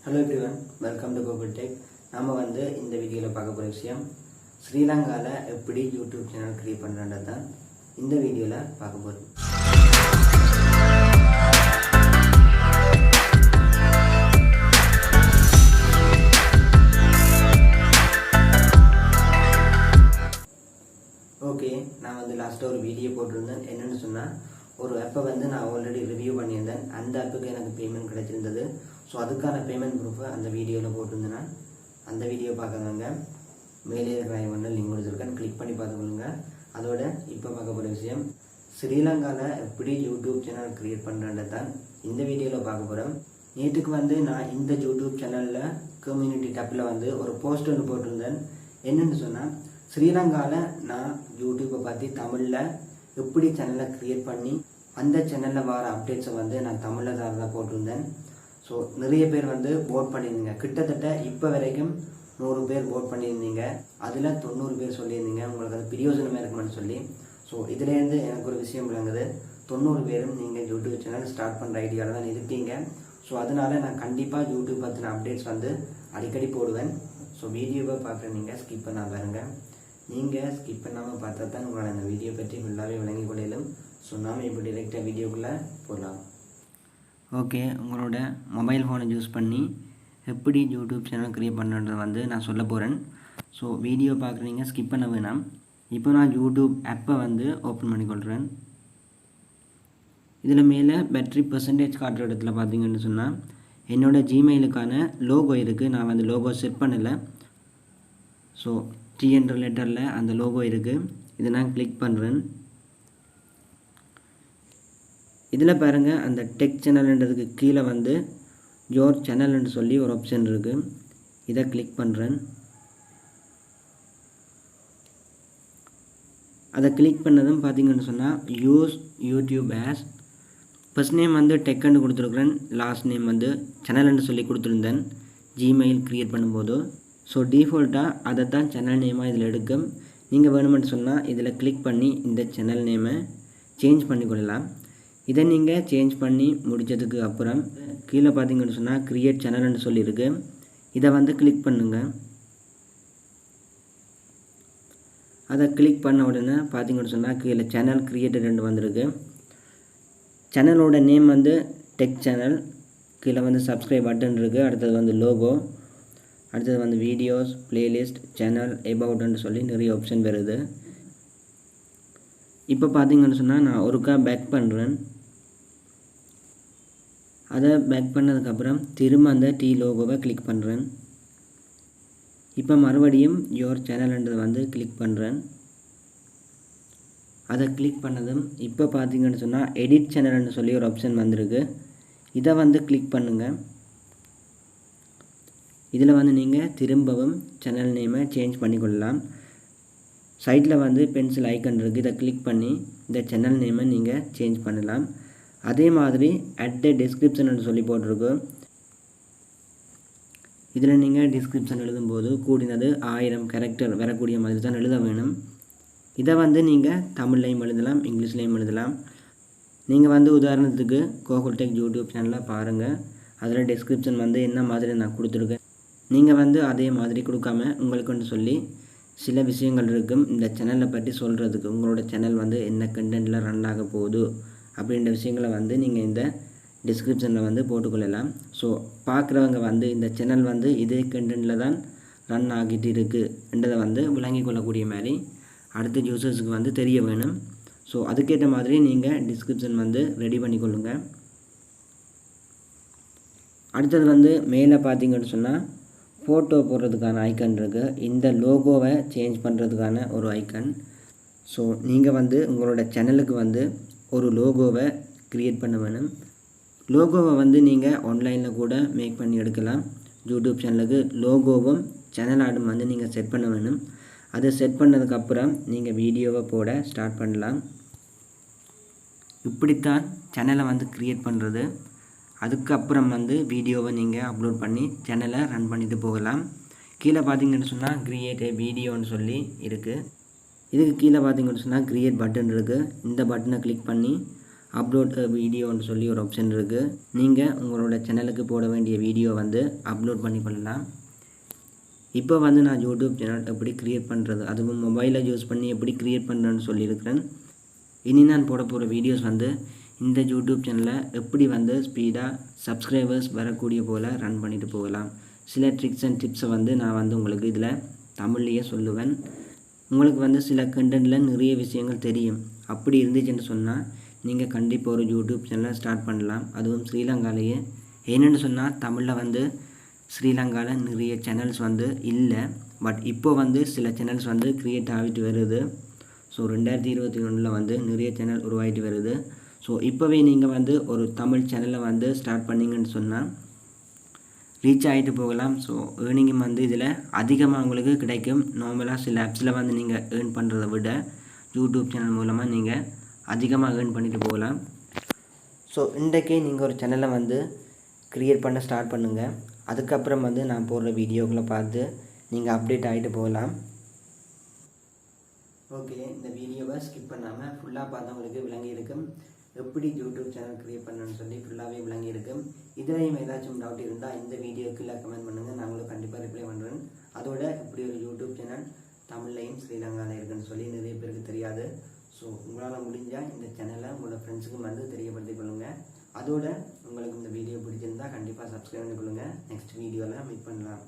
Hello everyone, welcome to Kokul Tech. நாம இந்த வீடியோல பார்க்க போற விஷயம் ஸ்ரீலங்கால எப்படி YouTube சேனல் கிரியேட் பண்றதுன்னு தான் இந்த வீடியோல பார்க்க போறோம். ஓகே, நான் லாஸ்ட் ஒரு வீடியோ போட்டிருந்தேன். என்னன்னு சொன்னா ஒரு ஆப்பை நான் ஆல்ரெடி ரிவ்யூ பண்ணியிருந்தேன். அந்த ஆப்புக்கு எனக்கு பேமெண்ட் கிடைச்சிருந்தது. ஸோ அதுக்கான பேமெண்ட் ப்ரூஃபை அந்த வீடியோவில் போட்டிருந்தேன்னா அந்த வீடியோ பார்க்குறவங்க மேலே இருக்கிற ஐவனில் லிங்க் கொடுத்துருக்கேன், கிளிக் பண்ணி பார்த்துக்கொள்ளுங்க. அதோட இப்போ பார்க்க போகிற விஷயம் ஸ்ரீலங்காவில் எப்படி யூடியூப் சேனல் க்ரியேட் பண்ணுறது தான் இந்த வீடியோவில் பார்க்க போகிறோம். நேற்றுக்கு நான் இந்த யூடியூப் சேனலில் கம்யூனிட்டி டப்பில் ஒரு போஸ்ட் ஒன்று போட்டிருந்தேன். என்னென்னு சொன்னால் ஸ்ரீலங்காவில் நான் யூடியூப்பை பற்றி தமிழில் எப்படி சேனலை க்ரியேட் பண்ணி அந்த சேனலில் வர அப்டேட்ஸை நான் தமிழில் தான் போட்டிருந்தேன். ஸோ நிறைய பேர் போட் பண்ணியிருந்தீங்க. கிட்டத்தட்ட இப்போ வரைக்கும் 100 பேர் போட் பண்ணியிருந்தீங்க. அதில் 90 பேர் சொல்லியிருந்தீங்க உங்களுக்கு அது பிரயோஜனமாக இருக்குமென்னு சொல்லி. ஸோ இதுலேருந்து எனக்கு ஒரு விஷயம் விளங்குது, 90 பேரும் நீங்கள் யூடியூப் சேனல் ஸ்டார்ட் பண்ணுற ஐடியாவில் தான் இருக்கீங்க. ஸோ அதனால் நான் கண்டிப்பாக யூடியூப் பற்றின அப்டேட்ஸ் அடிக்கடி போடுவேன். ஸோ வீடியோவை பார்க்குற நீங்கள் ஸ்கிப் பண்ண பாருங்கள். நீங்கள் ஸ்கிப் பண்ணாமல் பார்த்தா தான் உங்களால் அந்த வீடியோ பற்றி ஃபுல்லாகவே விளங்கி கொள்ளையிலும். ஸோ நாம் இப்போ டிரெக்டாக வீடியோக்குள்ளே போடலாம். ஓகே, உங்களோட மொபைல் ஃபோனை யூஸ் பண்ணி எப்படி யூடியூப் சேனல் க்ரியேட் பண்ணுறது நான் சொல்ல போகிறேன். ஸோ வீடியோ பார்க்குறீங்க, ஸ்கிப் பண்ண வேணாம். இப்போ நான் யூடியூப் ஆப்பை ஓப்பன் பண்ணிக்கொள்கிறேன். இதில் மேலே பேட்டரி பெர்சன்டேஜ் காட்டுற இடத்துல பார்த்தீங்கன்னு சொன்னால் என்னோடய ஜிமெயிலுக்கான லோகோ இருக்குது. நான் லோகோ செட் பண்ணலை. ஸோ என்ற லெட்டரில் அந்த லோகோ இருக்குது. இதை நான் கிளிக் பண்ணுறேன். இதில் பாருங்கள், அந்த டெக் சேனல்ன்றதுக்கு கீழே யோர் சேனல்னு சொல்லி ஒரு ஆப்ஷன் இருக்குது. இதை கிளிக் பண்ணுறேன். அதை கிளிக் பண்ணதும் பார்த்தீங்கன்னு சொன்னால் use YouTube as first name டெக்குன்னு கொடுத்துருக்குறேன், லாஸ்ட் நேம் சேனல்னு சொல்லி கொடுத்துருந்தேன் ஜிமெயில் க்ரியேட் பண்ணும்போது. ஸோ டிஃபால்ட்டாக அதை தான் சேனல் நேமாக இதில் எடுக்கும். நீங்கள் வேணுமென்னு சொன்னால் இதில் கிளிக் பண்ணி இந்த சேனல் நேமை சேஞ்ச் பண்ணிக்கொள்ளலாம். இதை நீங்கள் சேஞ்ச் பண்ணி முடித்ததுக்கு அப்புறம் கீழே பார்த்தீங்கன்னு சொன்னால் க்ரியேட் சேனல்னு சொல்லியிருக்கு. இதை கிளிக் பண்ணுங்கள். அதை கிளிக் பண்ண உடனே பார்த்தீங்கன்னு சொன்னால் கீழே சேனல் க்ரியேட்டட் வந்திருக்கு. சேனலோட நேம் டெக் சேனல். கீழே சப்ஸ்கிரைப் பட்டன் இருக்குது. அடுத்தது லோகோ, அடுத்தது வீடியோஸ், பிளேலிஸ்ட், சேனல், எபவுட்னு சொல்லி நிறைய ஆப்ஷன் வருது. இப்போ பார்த்தீங்கன்னு சொன்னால் நான் ஒருக்கா பேக் பண்ணுறேன். அதை பேக் பண்ணதுக்கப்புறம் திரும்ப அந்த லோகோவை கிளிக் பண்ணுறேன். இப்போ மறுபடியும் யோர் சேனல்ன்றதை கிளிக் பண்ணுறேன். அதை கிளிக் பண்ணதும் இப்போ பார்த்தீங்கன்னு சொன்னால் எடிட் சேனல்னு சொல்லி ஒரு ஆப்ஷன் வந்திருக்கு. இதை கிளிக் பண்ணுங்கள். இதில் நீங்கள் திரும்பவும் சேனல் நேமை சேஞ்ச் பண்ணிக்கொள்ளலாம். சைட்டில் பென்சில் ஐக்கன் இருக்குது. இதை கிளிக் பண்ணி இந்த சேனல் நேமை நீங்கள் சேஞ்ச் பண்ணலாம். அதே மாதிரி அட் டிஸ்கிரிப்ஷன் சொல்லி போட்டிருக்கு. இதில் நீங்கள் டிஸ்கிரிப்ஷன் எழுதும்போது கூடினது 1000 கேரக்டர் வரக்கூடிய மாதிரி தான் எழுத வேணும். இதை நீங்கள் தமிழ்லையும் எழுதலாம், இங்கிலீஷ்லேயும் எழுதலாம். நீங்கள் உதாரணத்துக்கு கோகுல் டெக் யூடியூப் சேனலில் பாருங்கள். அதில் டிஸ்கிரிப்ஷன் என்ன மாதிரி நான் கொடுத்துருக்கேன். நீங்கள் அதே மாதிரி கொடுக்காம உங்களுக்குன்னு சொல்லி சில விஷயங்கள் இருக்கும் இந்த சேனலை பற்றி சொல்கிறதுக்கு. உங்களோட சேனல் என்ன கண்டென்ட்டில் ரன் ஆக போகுது அப்படின்ற விஷயங்களை நீங்கள் இந்த டிஸ்கிரிப்ஷனில் போட்டுக்கொள்ளலாம். ஸோ பார்க்குறவங்க இந்த சேனல் இதே கண்டென்ட்டில் தான் ரன் ஆகிட்டு இருக்குன்றதை விளங்கி கொள்ளக்கூடிய மாதிரி அடுத்த யூசர்ஸுக்கு தெரிய வேணும். ஸோ அதுக்கேற்ற மாதிரி நீங்கள் டிஸ்கிரிப்ஷன் ரெடி பண்ணிக்கொள்ளுங்க. அடுத்தது மேலே பார்த்தீங்கன்னு சொன்னால் ஃபோட்டோ போடுறதுக்கான ஐக்கன் இருக்குது. இந்த லோகோவை சேஞ்ச் பண்ணுறதுக்கான ஒரு ஐக்கன். ஸோ நீங்கள் உங்களோட சேனலுக்கு ஒரு லோகோவை க்ரியேட் பண்ண வேணும். லோகோவை நீங்கள் ஆன்லைனில் கூட மேக் பண்ணி எடுக்கலாம். யூடியூப் சேனலுக்கு லோகோவும் சேனல் ஆடும் நீங்கள் செட் பண்ண வேணும். அதை செட் பண்ணதுக்கப்புறம் நீங்கள் வீடியோவை போட ஸ்டார்ட் பண்ணலாம். இப்படித்தான் சேனலை க்ரியேட் பண்ணுறது. அதுக்கப்புறம் வீடியோவை நீங்கள் அப்லோட் பண்ணி சேனலை ரன் பண்ணிட்டு போகலாம். கீழே பார்த்தீங்கன்னு சொன்னால் க்ரியேட் ஏ வீடியோன்னு சொல்லி இருக்குது. இதுக்கு கீழே பார்த்தீங்கன்னு சொன்னால் க்ரியேட் பட்டன் இருக்குது. இந்த பட்டனை கிளிக் பண்ணி அப்லோட் வீடியோன்னு சொல்லி ஒரு ஆப்ஷன் இருக்குது. நீங்கள் உங்களோட சேனலுக்கு போட வேண்டிய வீடியோ வந்து அப்லோட் பண்ணி கொள்ளலாம். இப்போ வந்து நான் யூடியூப் சேனல் எப்படி க்ரியேட் பண்ணுறது, அதுவும் மொபைலை யூஸ் பண்ணி எப்படி க்ரியேட் பண்ணுறேன்னு சொல்லியிருக்கிறேன். இனி நான் போட போகிற வீடியோஸ் வந்து இந்த யூடியூப் சேனலில் எப்படி வந்து ஸ்பீடாக சப்ஸ்கிரைபர்ஸ் வரக்கூடிய போல் ரன் பண்ணிட்டு போகலாம். சில ட்ரிக்ஸ் அண்ட் டிப்ஸை வந்து நான் வந்து உங்களுக்கு இதில் தமிழ்லேயே சொல்லுவேன். உங்களுக்கு வந்து சில கண்டென்ட்டில் நிறைய விஷயங்கள் தெரியும். அப்படி இருந்துச்சுன்னு சொன்னால் நீங்கள் கண்டிப்பாக ஒரு யூடியூப் சேனலை ஸ்டார்ட் பண்ணலாம். அதுவும் ஸ்ரீலங்காலேயே. என்னென்னு சொன்னால் தமிழில் வந்து ஸ்ரீலங்காவில் நிறைய சேனல்ஸ் வந்து இல்லை. பட் இப்போ வந்து சில சேனல்ஸ் வந்து க்ரியேட் ஆகிட்டு வருது. ஸோ 2021 வந்து நிறைய சேனல் உருவாகிட்டு வருது. ஸோ இப்போவே நீங்கள் வந்து ஒரு தமிழ் சேனலை வந்து ஸ்டார்ட் பண்ணிங்கன்னு சொன்னால் ரீச் ஆகிட்டு போகலாம். ஸோ ஏர்னிங்கும் வந்து இதில் அதிகமாக உங்களுக்கு கிடைக்கும். நார்மலாக சில ஆப்ஸில் வந்து நீங்கள் ஏர்ன் பண்ணுறதை விட யூடியூப் சேனல் மூலமாக நீங்கள் அதிகமாக ஏர்ன் பண்ணிட்டு போகலாம். ஸோ இன்றைக்கே நீங்கள் ஒரு சேனலை வந்து க்ரியேட் பண்ண ஸ்டார்ட் பண்ணுங்கள். அதுக்கப்புறம் வந்து நான் போடுற வீடியோக்களை பார்த்து நீங்கள் அப்டேட் ஆகிட்டு போகலாம். ஓகே, இந்த வீடியோவை ஸ்கிப் பண்ணாமல் ஃபுல்லாக பார்த்தவங்களுக்கு விளங்கி இருக்கும். எப்படி யூடியூப் சேனல் க்ரியேட் பண்ணணும்னு சொல்லி ஃபுல்லாகவே விளங்கி இருக்கும். இதிலையும் ஏதாச்சும் டவுட் இருந்தால் இந்த வீடியோக்கு இல்லை கமெண்ட் பண்ணுங்கள், நான் உங்களுக்கு கண்டிப்பாக ரிப்ளை பண்ணுறேன். அதோட இப்படி ஒரு யூடியூப் சேனல் தமிழ்லையும் ஸ்ரீலங்காவில் இருக்குன்னு சொல்லி நிறைய பேருக்கு தெரியாது. ஸோ உங்களால் முடிஞ்சால் இந்த சேனலை உங்களோட ஃப்ரெண்ட்ஸுக்கும் வந்து தெரியப்படுத்திக் கொள்ளுங்கள். அதோட உங்களுக்கு இந்த வீடியோ பிடிச்சிருந்தால் கண்டிப்பாக சப்ஸ்கிரைப் பண்ணிக்கொள்ளுங்கள். நெக்ஸ்ட் வீடியோவில் மீட் பண்ணலாம்.